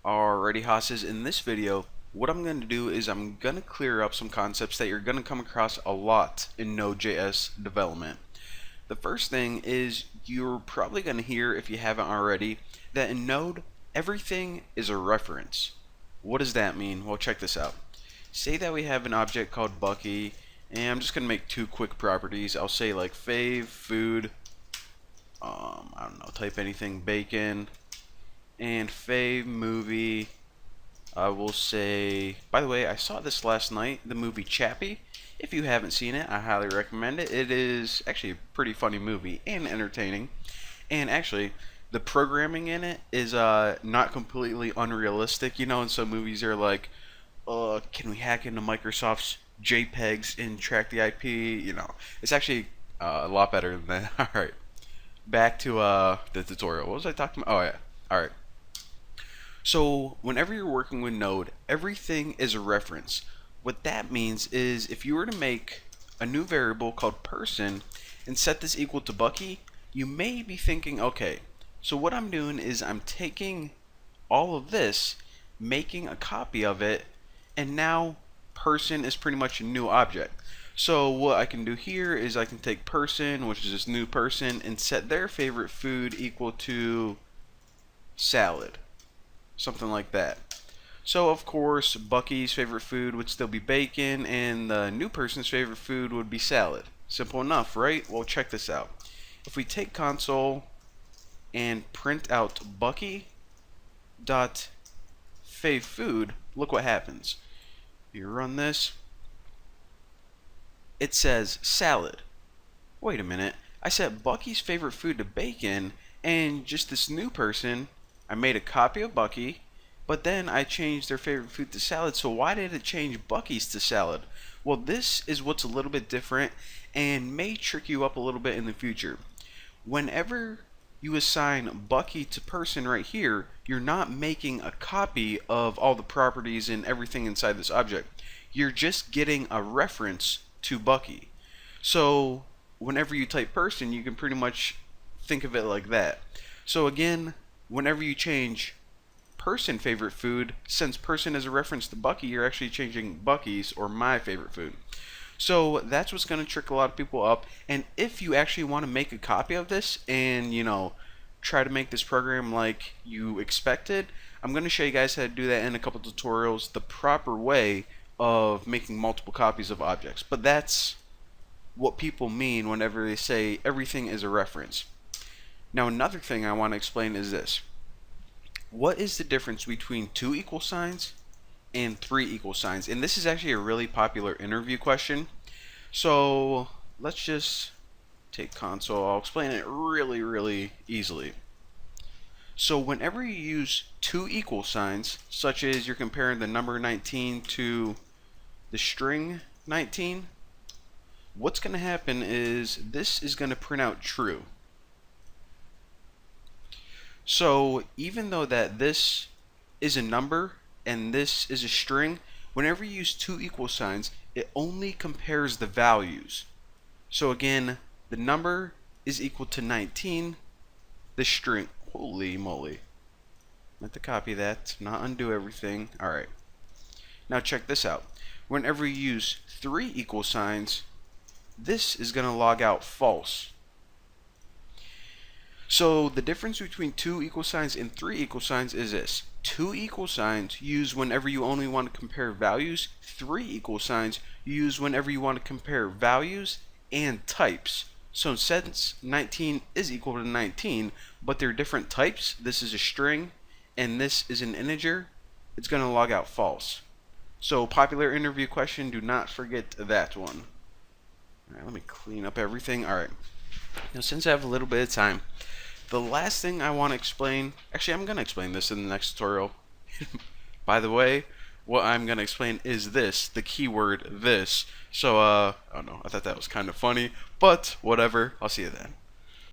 Alrighty, Hosses, in this video, what I'm going to do is I'm going to clear up some concepts that you're going to come across a lot in Node.js development. The first thing is you're probably going to hear, if you haven't already, that in Node, everything is a reference. What does that mean? Well, check this out. Say that we have an object called Bucky, and I'm just going to make two quick properties. I'll say like fave, food, I don't know, type anything, bacon, and fave movie. I will say, by the way, I saw this last night, the movie Chappie. If you haven't seen it, I highly recommend it. It is actually a pretty funny movie and entertaining. And actually, the programming in it is not completely unrealistic. You know, in some movies they're like, can we hack into Microsoft's JPEGs and track the IP? You know, it's actually a lot better than that. All right, back to the tutorial. What was I talking about? Oh yeah. All right. So whenever you're working with Node, everything is a reference. What that means is if you were to make a new variable called person and set this equal to Bucky, you may be thinking, okay, so what I'm doing is I'm taking all of this, making a copy of it, and now person is pretty much a new object. So what I can do here is I can take person, which is this new person, and set their favorite food equal to salad. Something like that. So of course Bucky's favorite food would still be bacon and the new person's favorite food would be salad. Simple enough, right? Well, check this out. If we take console and print out Bucky dot fave food, look what happens. You run this, it says salad. Wait a minute, I set Bucky's favorite food to bacon, and just this new person, I made a copy of Bucky, but then I changed their favorite food to salad. So why did it change Bucky's to salad? Well, this is what's a little bit different and may trick you up a little bit in the future. Whenever you assign Bucky to person right here, you're not making a copy of all the properties and everything inside this object. You're just getting a reference to Bucky. So whenever you type person, you can pretty much think of it like that. So again, whenever you change person favorite food, since person is a reference to Bucky, you're actually changing Bucky's or my favorite food. So that's what's going to trick a lot of people up. And if you actually want to make a copy of this and, you know, try to make this program like you expected, I'm going to show you guys how to do that in a couple tutorials, the proper way of making multiple copies of objects. But that's what people mean whenever they say everything is a reference. Now another thing I want to explain is this. What is the difference between two equal signs and three equal signs? And this is actually a really popular interview question. So let's just take console. I'll explain it really easily. So whenever you use two equal signs, such as you're comparing the number 19 to the string 19, what's going to happen is this is going to print out true. So even though that this is a number and this is a string, whenever you use two equal signs, it only compares the values. So again, the number is equal to 19, the string, holy moly. I have to copy that, not undo everything. Alright. Now check this out. Whenever you use three equal signs, this is going to log out false. So the difference between two equal signs and three equal signs is this. Two equal signs use whenever you only want to compare values. Three equal signs use whenever you want to compare values and types. So since 19 is equal to 19, but they're different types, this is a string and this is an integer, it's going to log out false. So popular interview question, do not forget that one. Alright, let me clean up everything. Alright, now since I have a little bit of time, the last thing I want to explain, actually I'm going to explain this in the next tutorial. By the way, what I'm going to explain is this, the keyword this. So, I don't know, I thought that was kind of funny, but whatever, I'll see you then.